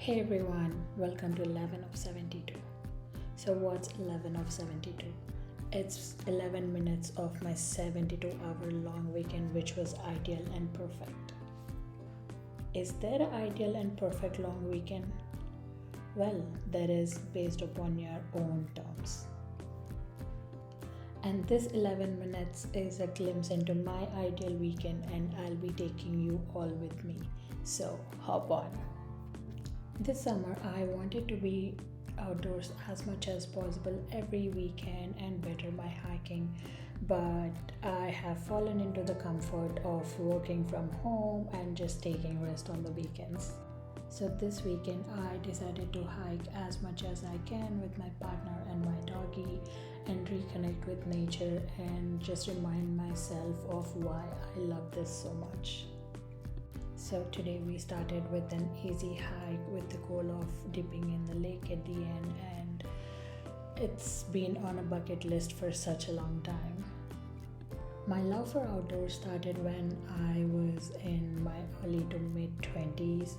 Hey everyone, welcome to 11 of 72. So, what's 11 of 72? It's 11 minutes of my 72-hour long weekend, which was ideal and perfect. Is there an ideal and perfect long weekend? Well, that is based upon your own terms. And this 11 minutes is a glimpse into my ideal weekend, and I'll be taking you all with me. So, hop on. This summer, I wanted to be outdoors as much as possible every weekend and better my hiking, but I have fallen into the comfort of working from home and just taking rest on the weekends. So, this weekend, I decided to hike as much as I can with my partner and my doggy and reconnect with nature and just remind myself of why I love this so much. So today we started with an easy hike with the goal of dipping in the lake at the end, and it's been on a bucket list for such a long time. My love for outdoors started when I was in my early to mid 20s.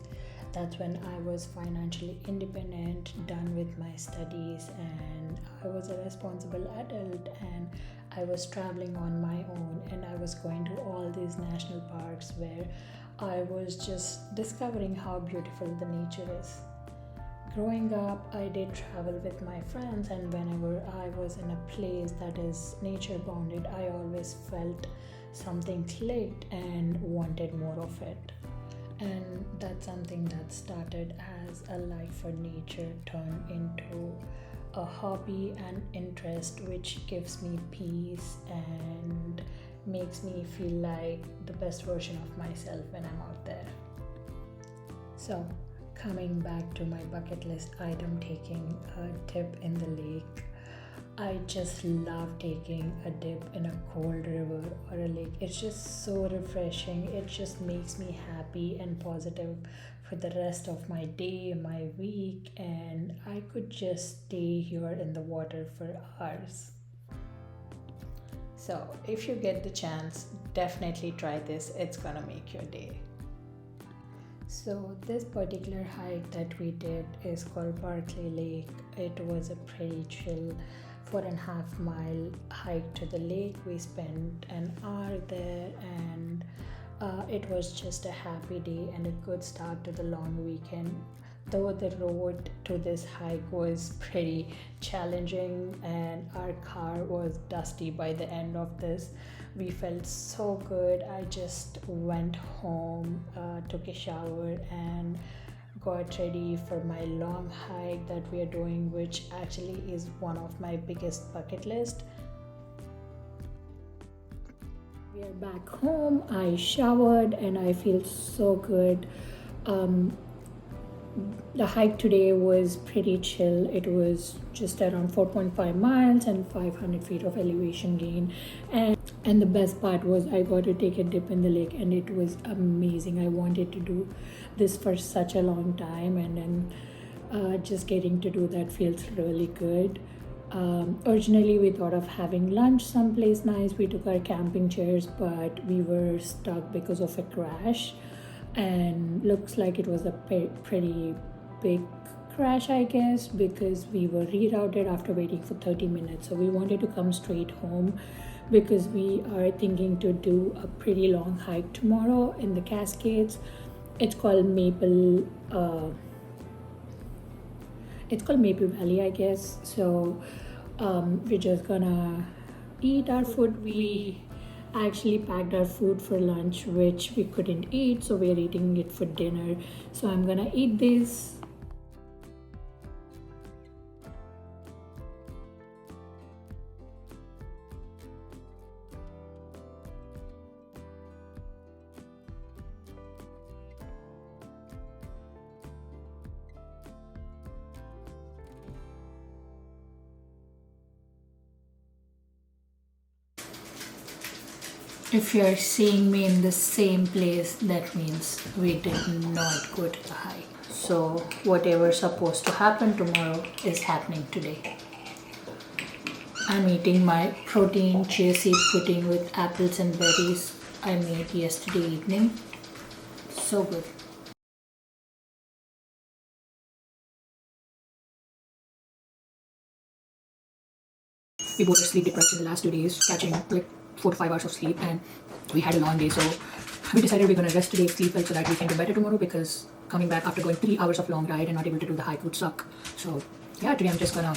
That's when I was financially independent, done with my studies, and I was a responsible adult, and I was traveling on my own, and I was going to all these national parks where I was just discovering how beautiful the nature is. Growing up, I did travel with my friends, and whenever I was in a place that is nature bounded, I always felt something clicked and wanted more of it. And that's something that started as a life for nature turned into a hobby and interest, which gives me peace and makes me feel like the best version of myself when I'm out there. So, coming back to my bucket list item, taking a dip in the lake. I just love taking a dip in a cold river or a lake. It's just so refreshing. It just makes me happy and positive for the rest of my day, my week, and I could just stay here in the water for hours. So, if you get the chance, definitely try this. It's gonna make your day. So, this particular hike that we did is called Barkley Lake. It was a pretty chill 4.5 mile hike to the lake. We spent an hour there, and it was just a happy day and a good start to the long weekend. Though the road to this hike was pretty challenging and our car was dusty by the end of this, we felt so good. I just went home, took a shower, and got ready for my long hike that we are doing, which actually is one of my biggest bucket list. We are back home. I showered and I feel so good. Um, the hike today was pretty chill. It was just around 4.5 miles and 500 feet of elevation gain. And the best part was I got to take a dip in the lake, and it was amazing. I wanted to do this for such a long time, and then just getting to do that feels really good. Originally, we thought of having lunch someplace nice. We took our camping chairs, but we were stuck because of a crash, and looks like it was a pretty big crash, I guess, because we were rerouted after waiting for 30 minutes. So we wanted to come straight home because we are thinking to do a pretty long hike tomorrow in the Cascades. It's called Maple Valley, I guess. So we're just gonna eat our food. We actually packed our food for lunch, which we couldn't eat, so we're eating it for dinner. So I'm gonna eat this. If you're seeing me in the same place, that means we did not go to the hike. So whatever's supposed to happen tomorrow is happening today. I'm eating my protein chia seed pudding with apples and berries I made yesterday evening. So good. We both are sleep deprived in the last 2 days, catching like 4 to 5 hours of sleep, and we had a long day. So we decided we're gonna rest today, sleep well, so that we can do better tomorrow. Because coming back after going 3 hours of long ride and not able to do the hike would suck. So yeah, today I'm just gonna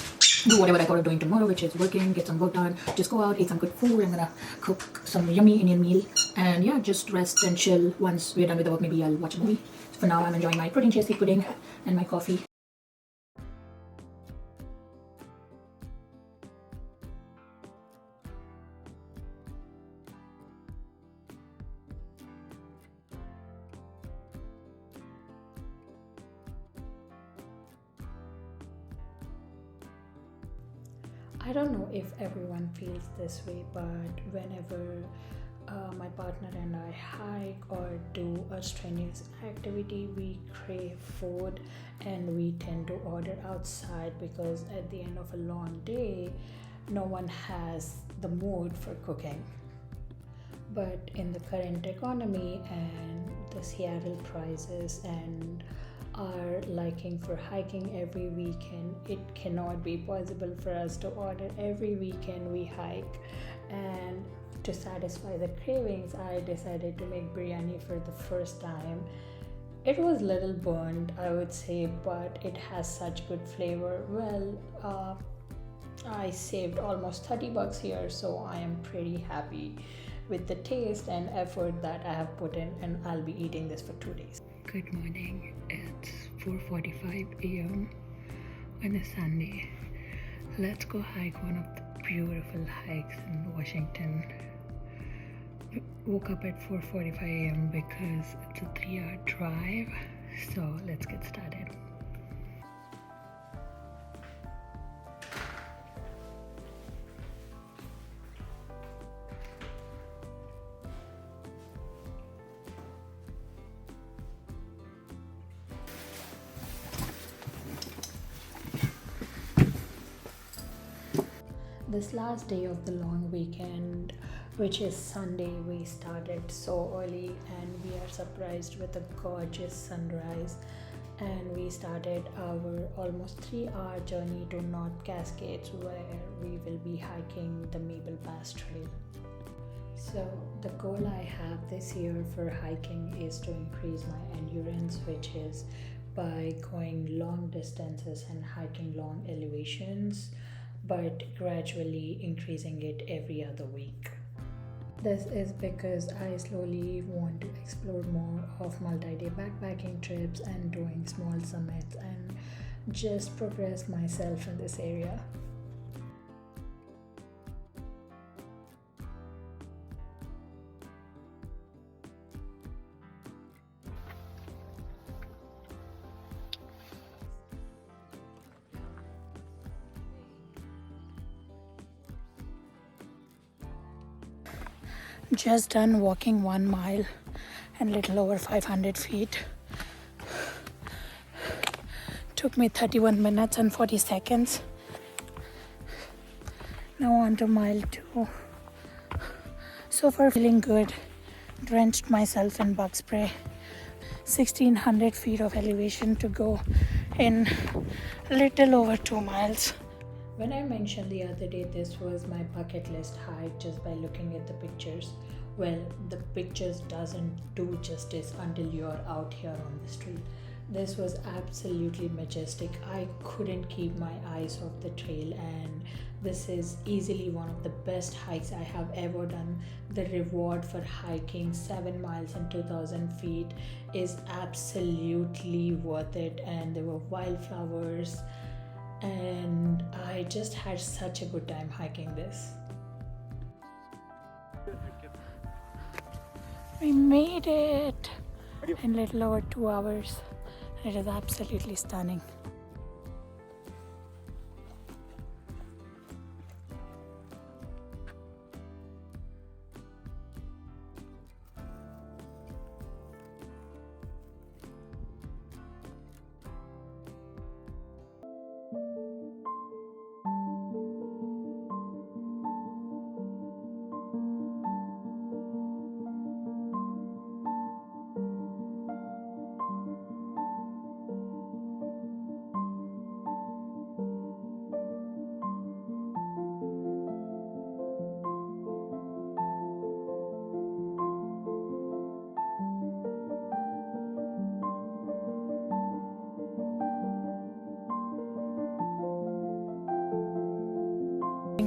do whatever I thought of doing tomorrow, which is working, get some work done, just go out, eat some good food. I'm gonna cook some yummy Indian meal, and yeah, just rest and chill. Once we're done with the work, maybe I'll watch a movie. For now, I'm enjoying my protein shake, sweet pudding, and my coffee. I don't know if everyone feels this way, but whenever my partner and I hike or do a strenuous activity, we crave food and we tend to order outside because at the end of a long day, no one has the mood for cooking. But in the current economy and the Seattle prices and our liking for hiking every weekend, it cannot be possible for us to order every weekend we hike. And to satisfy the cravings, I decided to make biryani for the first time. It was little burnt, I would say, but it has such good flavor. Well, I saved almost $30 here, so I am pretty happy with the taste and effort that I have put in, and I'll be eating this for 2 days. Good morning. It's 4:45 a.m. on a Sunday. Let's go hike one of the beautiful hikes in Washington. Woke up at 4:45 a.m. because it's a 3-hour drive. So let's get started. This last day of the long weekend, which is Sunday, we started so early and we are surprised with a gorgeous sunrise. And we started our almost 3-hour journey to North Cascades, where we will be hiking the Maple Pass Trail. So, the goal I have this year for hiking is to increase my endurance, which is by going long distances and hiking long elevations, but gradually increasing it every other week. This is because I slowly want to explore more of multi-day backpacking trips and doing small summits and just progress myself in this area. Just done walking 1 mile and little over 500 feet. Took me 31 minutes and 40 seconds. Now on to mile 2. So far feeling good. Drenched myself in bug spray. 1600 feet of elevation to go in little over 2 miles. When I mentioned the other day this was my bucket list hike just by looking at the pictures, well, the pictures doesn't do justice until you're out here on the street. This was absolutely majestic. I couldn't keep my eyes off the trail, and this is easily one of the best hikes I have ever done. The reward for hiking 7 miles and 2000 feet is absolutely worth it, and there were wildflowers, and I just had such a good time hiking this. We made it in little over 2 hours. It is absolutely stunning.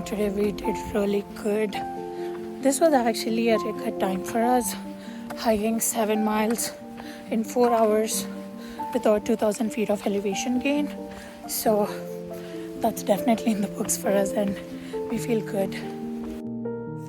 and today we did really good. This was actually a record time for us, hiking 7 miles in 4 hours without 2000 feet of elevation gain. So that's definitely in the books for us and we feel good.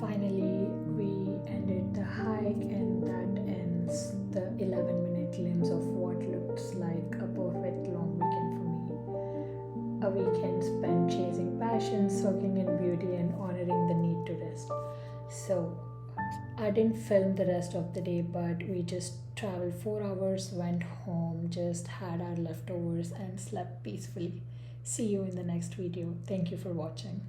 Finally, we ended the hike, and that ends the 11-minute glimpse of what looks like a perfect long weekend for me. A weekend spent chasing passion, soaking in beauty, and honoring the need to rest. So, I didn't film the rest of the day, but we just traveled 4 hours, went home, just had our leftovers, and slept peacefully. See you in the next video. Thank you for watching.